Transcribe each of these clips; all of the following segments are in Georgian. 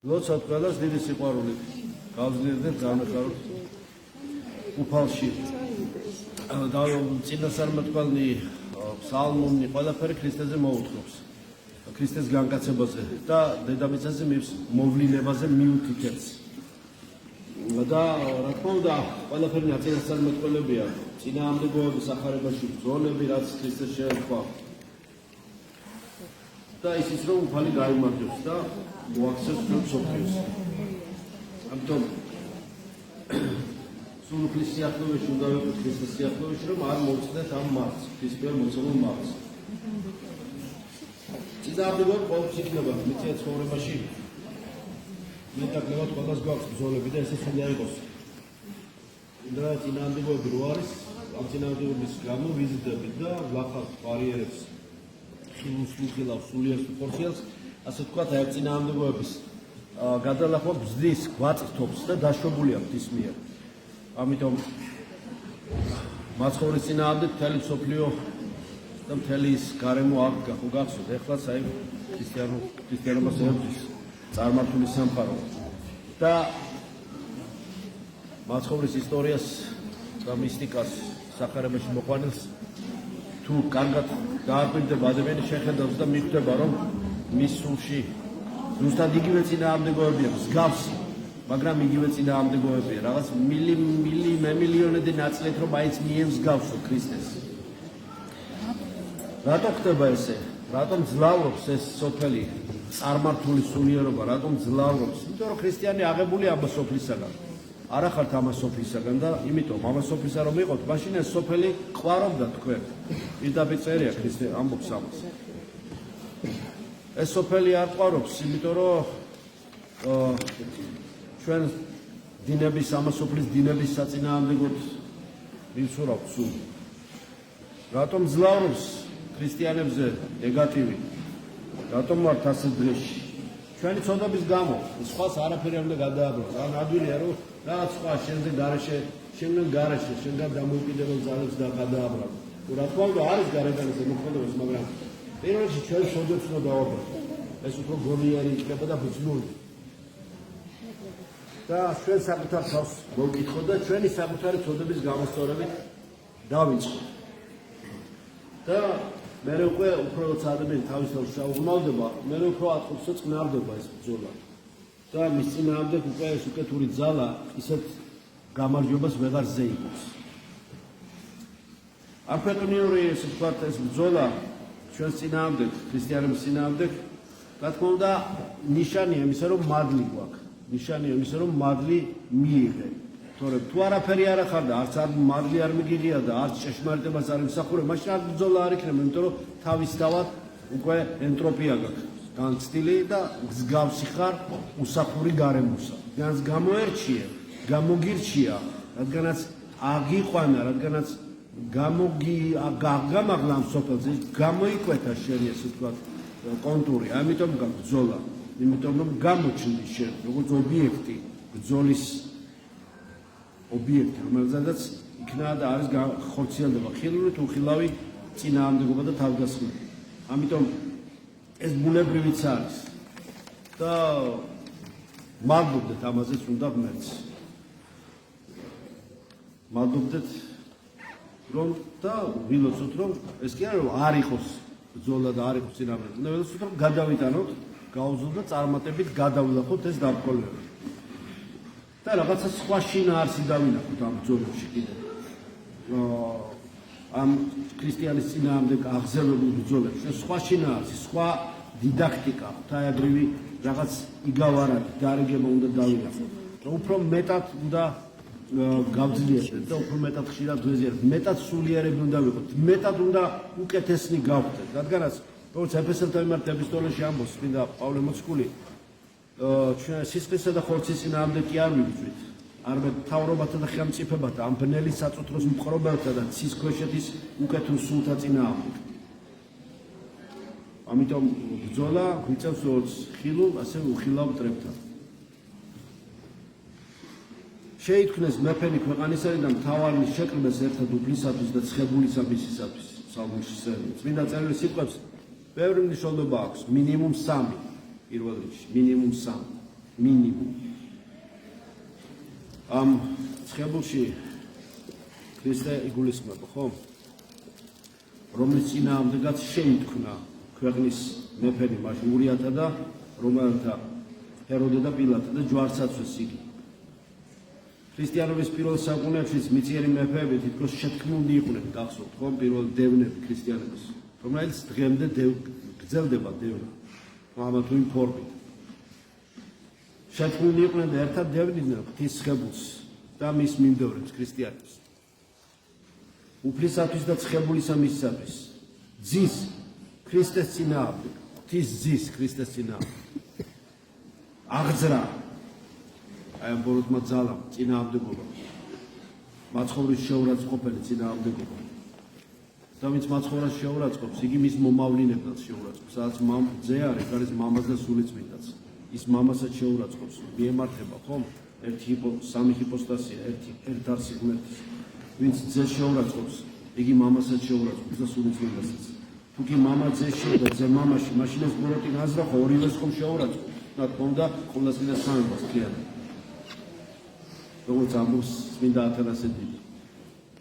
როცა ყველას დიდი სიყვარული გავზრდეთ განახაროთ უფალში და წინასწარმეტყველი ფსალმუნი ყველაფერი ქრისტეზე მოუთხობს ქრისტეს განკაცებაზე და დედამიწაზე მოვლინებაზე მიუთითებს და რა თქმა უნდა ყველაფერი წინასწარმეტყველებია წინააღმდეგობების ახარებაში ბრძოლები რაც ქრისტეს შეერქვა და ისიც რომ უფალი გაიმარჯვებს და მოაქცევს მსოფლიოს ამიტომ სულუქლის სიახლოვეში უნდა ვიყოთ ქრისტეს სიახლოვეში რომ არ მოვწდეთ ამ მარცხს ქრისტეს მოცემულ მარცხს წინააღმდეგობა ყოველთვის იქნება მიწა ცხოვრებაში მეტაკლებად ყველას გვაქვს ბრძოლები და ესე უნდა იყოს და წინააღმდეგობები რო არის ამ წინააღმდეგობის გამო ვიზიდებით და ვლახავთ ბარიერებს ხილუშლუხილავს სულიერ პორციალს ასე ვთქვათ აი წინააღმდეგობების გადალახვა ბზდის გვაწრთობს და დაშვებულია ღვთის მიერ ამიტომ მაცხოვრის წინააღმდეგ მთელი მსოფლიო და მთელი ის გარემო აქ გახსოვთ ეხლაც აი ქრისტიანობას ერთვის წარმართული სამყარო და მაცხოვრის ისტორიას და მისტიკას სახარებაში მოყვანილს თუ კარგად გააკვირდება ადამიანი შეხედავს და მიხვდება რომ მის სულში ზუსტად იგივე წინააღმდეგობებია მსგავსი მაგრამ იგივე წინააღმდეგობებია რაღაც მილიონები ნაწილით რომ აიც მიემსგავსო ქრისტეს რატო ხდება ესე რატომ ძლავრობს ეს სოფელი წარმართული სულიერობა რატომ ძლავრობს იმიტომ რომ ქრისტიანი აღებულია ამ სოფლისაგან არ ახართ ამ სოფლისაგან და იმიტომ ამ სოფლისა რომ იყოთ მაშინ ეს სოფელი ყვარობდა თქვენ პირდაპირ წერია ქრისტე ამბობს ამას ეს სოფელი არ ყვარობს იმიტომ რომ ჩვენ დინების ამ სოფლის დინების საწინააღმდეგოდ ვიცურავთ სულ რატომ ძლავრობს ქრისტიანებზე ნეგატივი რატომ ვართ ასე დღეში ჩვენი ცოდების გამო სხვას არაფერი არ უნდა გადააბრუნოს რა ნადვილია რომ რაღაც სხვა შენზე გარეშე შენგან გარეშე შენგან დამოუკიდებელ ძალებს და გადააბრალო რა თქმა უნდა არის გარეგან ეს მოქმედებას მაგრამ პირველ რიგში ჩვენ ცოდებს უნდა დავაბრალოთ ეს უფრო გონიერი იქნება და ბრძნული და ჩვენ საკუთარ თავს მოვკითხოთ და ჩვენი საკუთარი ცოდების გამოსწორებით დავიწყოთ და მე უკვე უფრო როცა ადამიანი თავის თავს შეუღრმავდება მე უფრო ატყობს რომ წნარდება ეს ბრძოლა და მის წინააღმდეგ უკვე ეს უკეთური ძალა ისეთ გამარჯვებას ვეღარ ზეიმობს ამ ფეტონიური ესე ვთქვათ ეს ბრძოლა ჩვენს წინააღმდეგ ქრისტიანების წინააღმდეგ რა თქმა უნდა ნიშანია იმისა რომ მადლი გვაქვს ნიშანია იმისა რომ მადლი მიიღე თორემ თუ არაფერი არ ახარ და არც არ მადლი არ მიგიღია და არც ჭეშმარიტებას არ იმსახურებ მაშინ არ ბრძოლა არ იქნება იმიტომ რომ თავისთავად უკვე ენტროპია გაქვს განცდილი და მსგავსი ხარ უსახური გარემოსა განს გამოერჩიე გამოგირჩია რადგანაც აგიყვანა რადგანაც გამაგლა ამ სოფელზე გამოიკვეთა შენი ესე ვთქვათ კონტური ამიტომ გაქვს ბრძოლა იმიტომ რომ გამოჩნდი შენ როგორც ობიექტი ბრძოლის ობიექტი რომელზედაც იქნება და არის ხორციელდება ხილული თუ ხილავი წინააღმდეგობა და თავდასხმები ამიტომ ეს ბუნებრივიც არის და მადლობდეთ ამაზეც უნდა ღმერთს მადლობდეთ რომ და ვილოცოთ რომ ეს კი არა რომ არ იყოს ბრძოლა და არ იყოს წინააღმდეგობა უნდა ვილოცოთ რომ გადავიტანოთ გავუძლოთ და წარმატებით გადავლახოთ ეს დაბრკოლებები და რაღაცა სხვა შინაარსი დავინახოთ ამ ბრძოლებში კიდე ამ ქრისტიანის წინააღმდეგ აღზევებულ ბრძოლებში სხვა შინაარსი სხვა დიდაქტიკა ღვთაებრივი რაღაც იგავარად დარიგება უნდა დავინახოთ და უფრო მეტად უნდა გავძლიერდეთ და უფრო მეტად ხშირად ვეზიაროთ მეტად სულიერები უნდა ვიყოთ მეტად უნდა უკეთესნი გავხდეთ რადგანაც როგორც ეფესელთა მიმართ ეპისტოლეში ამბობს წმინდა პავლე მოციქული ჩვენ სისხლისა და ხორცის წინააღმდეგ კი არ ვიბრძვით არამედ მთავრობათა და ხელმწიფებათა ამ ბნელი საწუთროს მყრობელთა და ცის ქვეშეთის უკეთურ სულთა წინააღმდეგ ამიტომ ბრძოლა გვიწევს როგორც ხილულ ასე უხილავ მტრებთან შეითქმეს მეფენი ქვეყანისადმი და მთავარი შეკრიბეს ერთად უფლისათვის და ცხებულისაბისისათვის სალმონში წმინდა წერილი სიტყვებს ბევრი მნიშვნელობა აქვს მინიმუმ 3 პირველ რიგში მინიმუმ 3 მინიმუმ. ამ ცხებულში ქრისტე იგულისხმება, ხო? რომლის წინააღმდეგაც შეიტქვნა ქვეყნის მეფენი მაშინ ურიათა და რომელთა ჰეროდე და პილატე და ჯვარცაცვეს იგი. ქრისტიანობის პირველ საუკუნეებში მიწიერი მეფეები თითქოს შეთქმულნი იყვნენ, გახსოვთ, ხო? პირველ დევნები ქრისტიანების, რომელიც დღემდე გრძელდება დევნა, ამა თუ იმ ფორმით. შეთქმულნი იყვნენ და ერთად დევნიდნენ ღვთისმსხებულს და მის მიმდევრებს ქრისტიანებს. უფლისათვის და ცხებულისა მისისათვის ძის ქრისტეს წინააღმდეგ, ღვთის ძის ქრისტეს წინააღმდეგ. აღძრა აი ამ ბოროტმა ძალამ წინააღმდეგობა, მაცხოვრის შეურაცხყოფელი წინააღმდეგობა. და ვინც მაცხოვრას შეურაცხყოფს, იგი მის მომავლინებსაც შეურაცხყოფს, სადაც ძე არის, არის მამაც და სულიწმინდაც. ის მამასაც შეურაცხყოფს, მიემართება, ხომ? სამი ჰიპოსტასია, ერთ არსი ღმერთის. ვინც ძეს შეურაცხყოფს, იგი მამასაც შეურაცხყოფს და სულიწმინდასაც. თუ კი მამა ძეში და ძე მამაში, მაშინ ეს ბოროტი გაზრახო, ორივეს ხომ შეურაცხყოფს. რა თქმა უნდა, ყოვლასკენ სამებას ქიანად. როგორც ამბობს წმინდა ათანასე დიდი.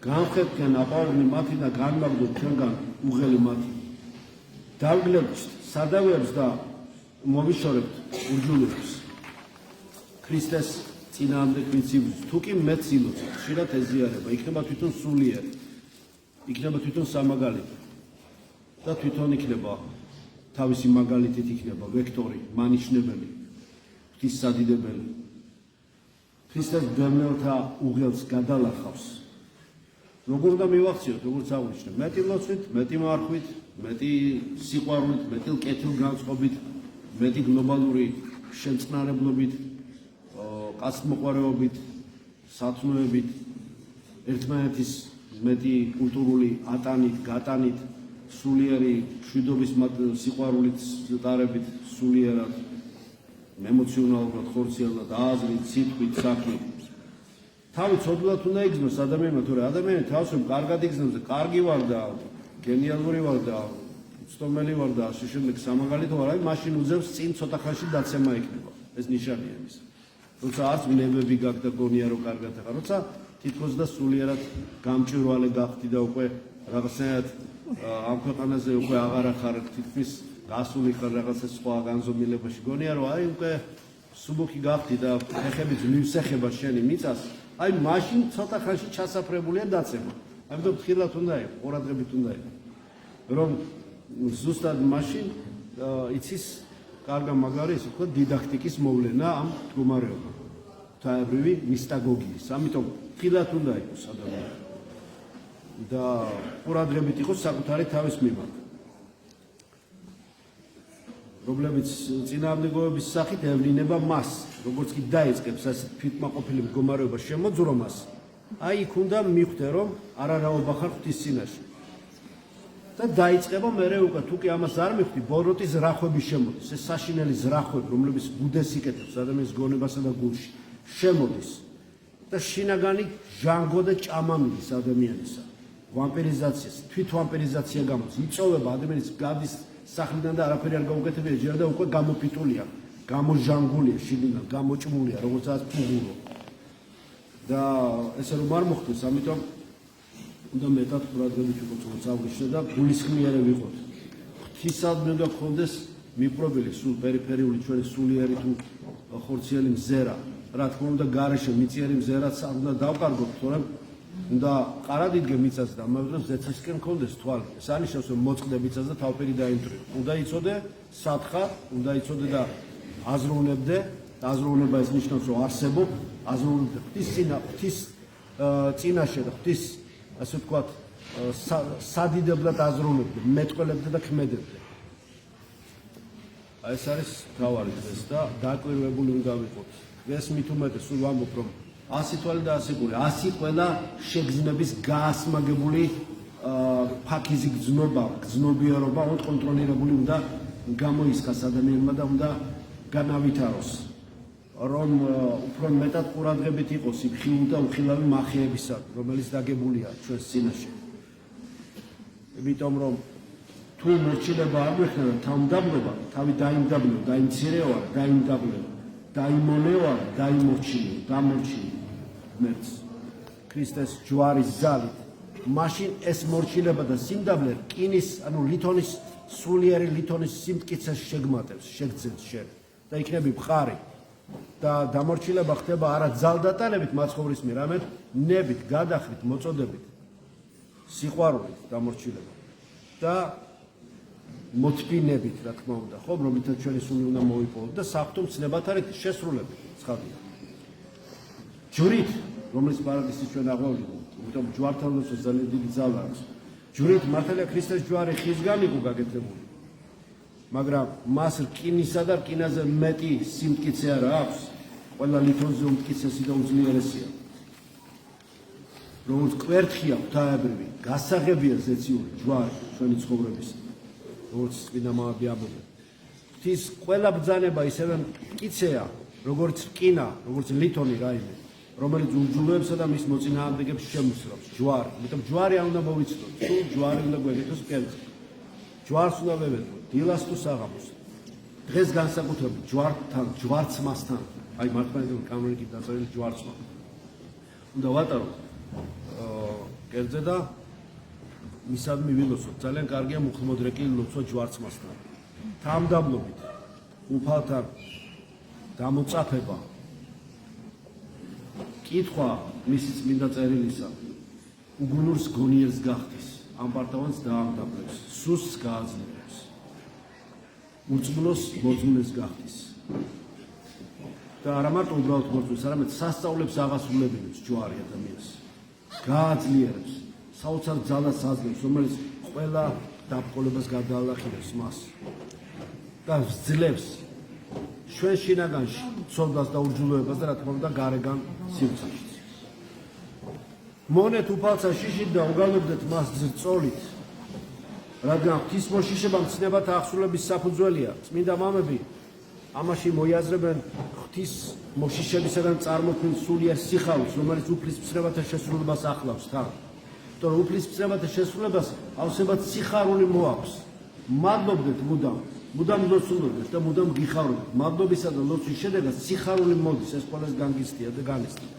განხეთქენ აყვავნი მათი და განმაგდოთ ჩვენგან უღელი მათი. დავგლებთ სადავეებს და მოვიშორებთ ურჯულებს. ქრისტეს წინააღმდეგ პრინციპს, თუ კი მეც ილოცავთ, ხშირად ეზიარება, იქნება თვითონ სულიერი, იქნება თვითონ სამაგალითო და თვითონ იქნება თავისი მაგალითით იქნება ვექტორი, მანიშნებელი, ღვთის სადიდებელი. ქრისტეს დევნელთა უღელს გადალახავს. როგორ და მივახციოთ, როგორც აღვნიშნე, მეტი ლოცვით, მეტი მარხვით, მეტი სიყვარულით, მეტი კეთილგანწყობით, მეტი გლობალური შემწყნარებლობით, კაცთმოყვარეობით, სათნოებით, ერთმანეთის მეტი კულტურული ატანით, გატანით, სულიერი მშვიდობის სიყვარულით დარებით, სულიერად, ემოციონალურად, ხორციელად, აზრით, სიტყვით, საქმით. თავი ცოდულად უნდა იგრძნოს ადამიანმა, თორე ადამიანი თავს რომ კარგად იგრძნობს და კარგი ვარ და გენიალური ვარ და უცდომელი ვარ და ასე შემდეგ სამაგალითო ვარ, აი მაშინ უძებს წინ ცოტა ხანში დაცემა იქნება. ეს ნიშანია იმის. როცა არც ვნებები გაქვს და გონია რომ კარგად ახარ, როცა თითქოს და სულიერად გამჭვირვალე გახდი და უკვე რაღაცნაირად ამ ქვეყანაზე უკვე აღარ ახარ თითქმის გასული ხარ რაღაცა სხვა განზომილებაში, გონია რომ აი უკვე სუბუქი გახდი და ფეხებით მივსეხება შენი მიწას, აი მაშინ ცოტა ხანში ჩასაფრებულია დაცემა. ამიტომ ხილად უნდა იყოს, ყურადღებით უნდა იყოს. რომ ზუსტად მაშინ იცის კარგა მაგარი ისე ვთქვათ დიდაქტიკის მოვლენა ამ მდგომარეობა. ღვთაებრივი მისტაგოგიის. ამიტომ ხილად უნდა იყოს ადამიანი. და ყურადღებით იყოს საკუთარი თავის მიმართ. რომლებიც წინააღმდეგობების სახით ევლინება მას, როგორც კი დაიწყებს ასეთ თვითმაყოფილი მდგომარეობა შემოძრომას, აი იქ უნდა მიხვდე, რომ არარაობა ხარ ღვთის წინაშე. და დაიწყება მერე უკვე თუ კი ამას არ მიხვდი, ბოროტი ზრახვები შემოდის, ეს საშინელი ზრახვები, რომლებიც ბუდეს იკეთებს ადამიანის გონებასა და გულში, შემოდის და შინაგანი ჟანგვა და ჭამა მიდის ადამიანისა. ვამპირიზაციას, თვითვამპირიზაცია გამოდის, იწოვება ადამიანის გადის სახლიდან და არაფერი არ გაუკეთებია, ჯერ და უკვე გამოფიტულია, გამოჟანგულია შიგნიდან, გამოჭმულია, როგორცაც ფუღურო. და ესე რომ არ მოხდეს, ამიტომ უნდა მეტად ყურადღებით ვიყოთ, როგორც აღვნიშნე და გულისხმიერი ვიყოთ. ღვთისადმი უნდა გქონდეს მიპყრობილი სულ პერიფერიული ჩვენი სულიერი თუ ხორციელი მზერა. რა თქმა უნდა, გარეშე მიწიერი მზერაც არ უნდა დავკარგოთ, თორემ უნდა ყარად იდგე მიწას და ამავდროულად ზეცისკენ მქონდეს თვალი. ეს ანიშნავს, რომ მოწყდე მიწას და თავფერი დაიმტვრივ. უნდა იცოდე სათხარ, უნდა იცოდე და აზროვნებდე. აზროვნება ეს ნიშნავს, რომ არსებობ, აზროვნებდე ღვთის წინაშე და ღვთის ასე ვთქვათ სადიდებლად აზროვნებდე, მეტყველებდე და ქმედებდე. ეს არის მთავარი დღეს და დაკვირვებული უნდა ვიყოთ. ეს მით უმეტეს სულ ვამბობ, რომ 100 თვალი და 100 ყური, 100 ყველა შეგრძნების გაასმაგებული ფაქიზი გრძნობიარობა, კონტროლირებული უნდა გამოისხას ადამიანმა და უნდა განავითაროს, რომ უფრო მეტად ყურადღებით იყოს იმ ხილულ და უხილავი მახეებისა, რომელიც დაგებულია ჩვენს წინაშე. იმიტომ რომ თუ მორჩილება არ გვეხება, თავმდაბლობა, თავი დაიმდაბლება, დაიმცირევა, დაიმდაბლება. დაიმონევა, დამორჩილო ღმერთს ქრისტეს ჯვარის ძალით. მაშინ ეს მორჩილება და სიმდაბლე რკინის, ანუ ლითონის სულიერი ლითონის სიმტკიცეს შეგმატებს, შეგძენს შენ და იქნები მხარი. და დამორჩილება ხდება არა ძალდატანებით მაცხოვრის მიერ, არამედ ნებით, გადახრით, მოწოდებით, სიყვარულით დამორჩილება და მოთმინებით, რა თქმა უნდა, ხო, რომლითაც ჩვენი სული უნდა მოიპოვოთ და საფრთხო ცნებათ არის შესრულებით, ცხადია. ჯვრით, რომელიც პარადისის ჩვენ აღვავლეთ, იმიტომ ჯვართან ლოცვას ძალიან დიდი ძალა აქვს. ჯვრით მართალია ქრისტეს ჯვარი ხისგან იყო გაკეთებული. მაგრამ მას რკინისა და რკინაზე მეტი სიმტკიცე არა აქვს. ყველა ლითონზე უმტკიცესი და უძლიერესია. როგორც კვერთხია ღვთაებრივი, გასაღებია ზეციური ჯვარი ჩვენი ცხოვრების. როგორც წმინდა მამები ამბობენ. ღვთის ყველა ბრძანება ისევე მტკიცეა, როგორც რკინა, როგორც ლითონი რაიმე, რომელიც უძულოებსა და მის მოწინააღმდეგებს შემოსრავს. ჯვარი. იმიტომ ჯვარი არ უნდა მოვიცნოთ. სულ ჯვარი უნდა გვეკეთოს კერძი. ჯვარს უნდა ვევედროთ, დილას თუ საღამოს. დღეს განსაკუთრებით ჯვართან, ჯვარცმასთან, აი მართლმადიდებლური კანონით დაწერილი ჯვარცმა. უნდა ვატაროთ კერძზე და მისადმი ვილოცოთ. ძალიან კარგია მუხლმოდრეკილი ლოცვა ჯვარცმასთან. თამდაბლობით, უფალთან დამოწაფება. კითხვა მისი წმინდა წერილისა, უგუნურს გონიერს გახდის. ამ პარტავანს დაამდაბლებს, სუსტს გააძლიერებს, უწყლოს მოძმნეს გახდის. და არა მარტო უბრალოდ მოძმნეს, არამედ სასწაულებს აღასრულებინებს ჯვარი ადამიანს. გააძლიერებს, საოცარ ძალას აძლევს, რომელიც ყველა დაბრკოლებას გადაალახილებს მას. და ძლევს ჩვენ შინაგანში ცოდვას და უძულოებას და რა თქმა უნდა გარეგან სივრცეში. მონეთ უფალცა შიშით და უგალობდეთ მას ძრწოლით, რადგან ღვთის მოშიშება მცნებათა აღსრულების საფუძველია. წმინდა მამები ამაში მოიაზრებენ ღვთის მოშიშებისაგან წარმოქმნილ სულიერ სიხარულს, რომელიც უფლის მცნებათა შესრულებას ახლავს თან. იმიტომ რომ უფლის მცნებათა შესრულებას ავსებად სიხარული მოაქვს. მადლობდეთ მუდამ ლოცულობდეთ და მუდამ გიხარულობთ. მადლობისა და ლოცვის შედეგად სიხარული მოდის, ეს ყველას განგისტია და განისტია.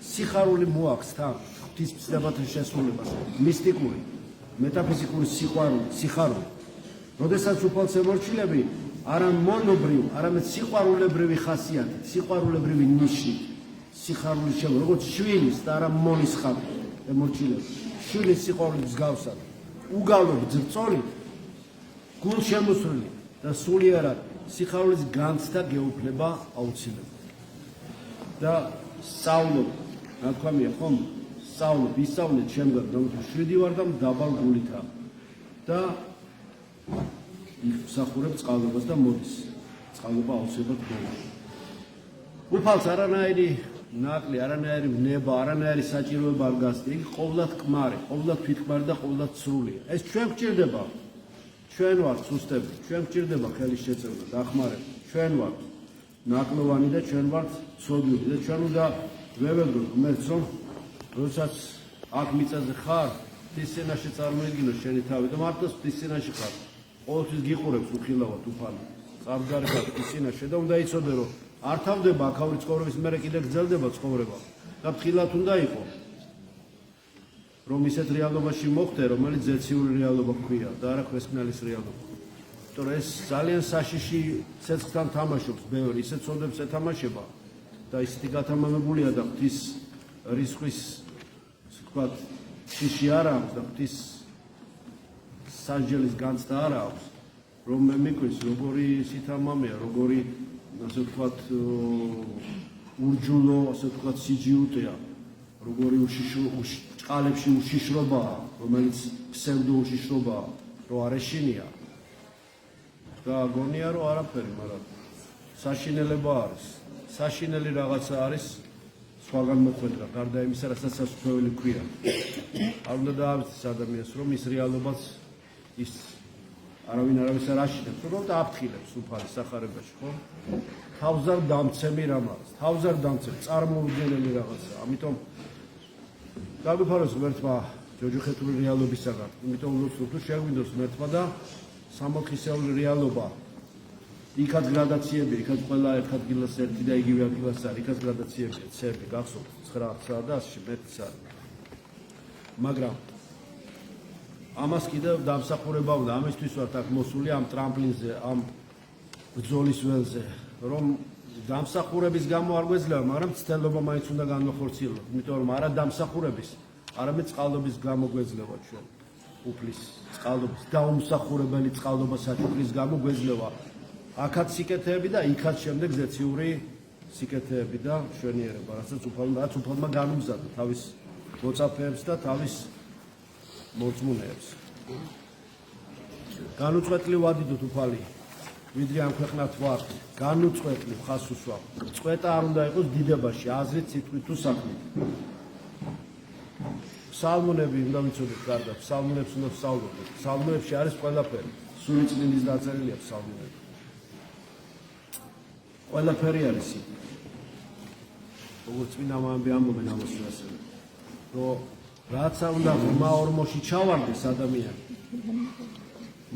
სიხარული მოაქვს თან. ღვთის მცნებათა შესრულებას, მისტიკური, მეტაფიზიკური სიხარული. როდესაც უფალს ემორჩილები, არა მონობრივ, არამედ სიყვარულებრივი ხასიათით, სიყვარულებრივი ნიშნით, სიხარულის შემო, როგორც შვილის და არა მონის ხატი ემორჩილები. შვილის სიყვარულის მსგავსად, უგალობ ძრწოლით, გულშემოსვლილი და სულიერად სიხარულის განცდა გეუფლება აუცილებლად. და სწავლობ, რა თქვამია ხომ? სწავლობ, ისწავლეთ შემდგარ, რომ შვიდი ვარ და დაბალ გულითა და იხსახურებ წყალობას და მოდის. წყალობა აუცილებლად გოვა. უფალს არანაირი ნაკლი, არანაირი ნება, არანაირი საჭიროება არ გასწია. იგი ყოვლად კმარი, ყოვლად თვითკმარი და ყოვლად სრულია. ეს ჩვენ გვჭირდება. ჩვენ ვართ სუსტები, ჩვენ გვჭირდება ხელის შეწევნა, დახმარება. ჩვენ ვართ ნაკლოვანი და ჩვენ ვართ ცოდვილი და ჩვენ უნდა ვევედროთ ღმერთს, რომ როდესაც აქ მიწაზე ხარ, ღვთის წინაშე წარმოიდგინო შენი თავი და მარტო ღვთის წინაშე ხარ. ყოველთვის გიყურებს უხილავად უფალი. წარდგარი ხარ ღვთის წინაშე და უნდა იცოდე, რომ არ თავდება აქაური ცხოვრების მერე კიდე გრძელდება ცხოვრება და ფრთხილად უნდა იყო. რომ ისეთ რეალობაში მოხდე, რომელიც ზეციური რეალობა ჰქვია და არა ქვესკნელის რეალობა. იმიტომ რომ ეს ძალიან საშიში ცეცხლთან თამაშობს ბევრი, ისეთ ცოდებს ეთამაშება და ისეთი გათამამებულია და ღვთის რისხვის თქვათ შიში არ აქვს და ღვთის სასჯელის განცდა არ აქვს, რომ მე მიკვრის როგორი სითამამეა, როგორი ასე ვთქვათ ურჯულო, ასე ვთქვათ სიჯიუტეა, როგორი ჭყალებში უშიშრობაა, რომელიც ფსევდო უშიშრობაა, რომ არ ეშინია და გონია რომ არაფერი, მაგრამ საშინელება არის, საშინელი რაღაცა არის სხვაგან მოხვედრა, გარდა იმისა, რასაც სასუფეველი ქვია. არ უნდა დაავიწყდეს ადამიანს, რომ ის რეალობაც ის არავინ არავის არ აშინებს, უბრალოდ აფრთხილებს უფალი სახარებაში, ხო? თავს არ დამცემი რამ არის, თავს არ დამცემ, წარმოუდგენელი რაღაცა. ამიტომ გაგვიფაროს ღმერთმა ჯოჯოხეთური რეალობისაგან, იმიტომ ვულოცობ თუ შეგვინდოს ღმერთმა და სამოთხისეული რეალობა იქაც გრადაციები, იქაც ყველა ერთ ადგილას ერთი და იგივე ადგილას არის, იქაც გრადაციებია, C-ები გახსოვთ 9-9 და 100 მეტიც არის. მაგრამ ამას კიდევ დამსახურება უნდა, ამისთვის ვართ აქ მოსული ამ ტრამპლინზე, ამ ბრძოლის ველზე, რომ დამსახურების გამო არ გვეძლევა, მაგრამ ცდელობა მაინც უნდა განვახორციელოთ, იმიტომ რომ არა დამსახურების, არამედ წყალდობის გამო გვეძლევა ჩვენ უფლის წყალდობის, დაუმსახურებელი წყალდობა საჩუქრის გამო გვეძლევა აქაც სიკეთეები და იქაც შემდეგ ზეციური სიკეთეები და მშვენიერება, რასაც უფალმა განუგზავნა თავის მოწაფეებს და თავის მოწმუნეებს. განუწყვეტლი ვადიდოთ უფალი, ვიდრე ამ ქვეყნად ვართ, განუწყვეტლი ხას უსვამ. წყვეტა არ უნდა იყოს დიდებაში, აზრით, სიტყვით თუ საქმით. ფსალმუნები უნდა ვიცოდეთ კარგად, ფსალმუნებს უნდა ვსწავლოთ. ფსალმუნებში არის ყველაფერი, სული წმინდის დაწერილია ფსალმუნები. ყველაფერი არის იქ. როგორც წმინდა მამები ამბობენ ამას ასევე, რომ რაცა უნდა ღრმა ორმოში ჩავარდეს ადამიანი,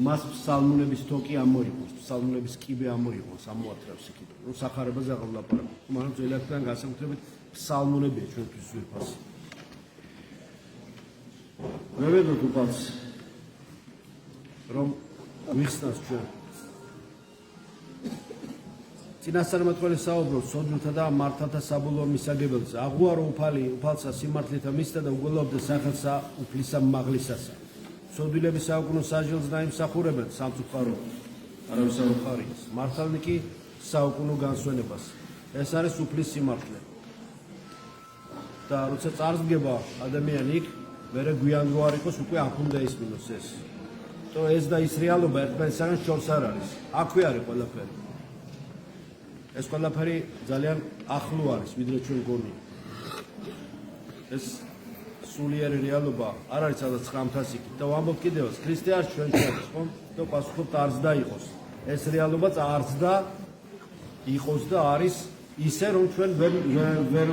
მას ფსალმუნების თოკი ამოიღოს, ფსალმუნების კიბე ამოიღოს, ამოათრევს იქით, რომ სახარებაზე აღარ ვლაპარაკობ. მაგრამ ძველი აქედან განსაკუთრებით ფსალმუნებია ჩვენთვის ძვირფასი. ვებედოთ უფალს, რომ ვიხსნას ჩვენ. წინასწარმეტყველი საუბრობს სოდვილთა და მართათა საბოლოო მისაგებელზე. აღვარო უფალსა სიმართლეთა მისთა და უგოლავდა სახელსა უფლისა მაღლისასა. სოდვილები საუკუნო საჟელს დაიმსახურებენ სამწუხარო, არავის არ უხარიეს. მართალნი კი საუკუნო განსვენებას. ეს არის უფლის სიმართლე. და როცა წარსდგება ადამიანი იქ, მერე გვიან რო არ იყოს, უკვე აქ უნდა ისმინოს ეს. то ეს და ის რეალობა ერთმანეთსაგან შორს არ არის. აქვე არის ყველაფერი. ეს ყველაფერი ძალიან ახლო არის, ვიდრე ჩვენ გონია. ეს სულიერი რეალობა არ არის სადაც ხამთას იქით და ვამბობ კიდევაც, ქრისტე არ ჩვენ არის, ხო? და პასუხობთ არც და იყოს. ეს რეალობაც არც და იყოს და არის ისე რომ ჩვენ ვერ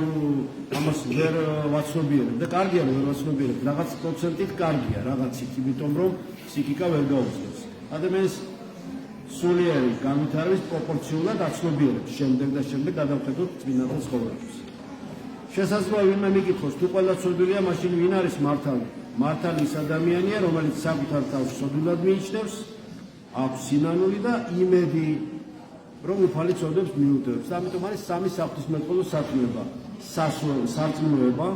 ამას ვერ ვაცნობიერებთ და კარგია რომ ვერ ვაცნობიერებთ, რაღაც პროცენტით კარგია რაღაცით, იმიტომ რომ ფსიქიკა ვერ გაუძლებს. ადამიანს სულიერი განვითარების პროპორციულად აცნობიერებს შემდეგ და შემდეგ გადავხედოთ წმინდანთა ცხოვრებას. შესაძლოა ვინმე მიკითხოს, თუ ყველა ცოდვილია, მაშინ ვინ არის მართალი? მართალი ის ადამიანია, რომელიც საკუთარ თავს ცოდვილად მიიჩნევს, აქვს სინანული და იმედი, რომ უფალი ცოდვებს მიუტევს. ამიტომ არის სამი საღვთისმეტყველო სათნოება: სარწმუნოება,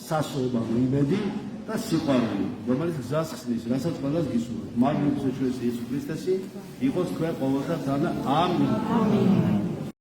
სასოება, იმედი და სიყვარული, რომელიც გზას ხსნის, რასაც ყველას გისურვებთ. მაგ მოგზეშვეს იესო ქრისტესი, იყოს თქვენ ყოველთა თანა. ამინ.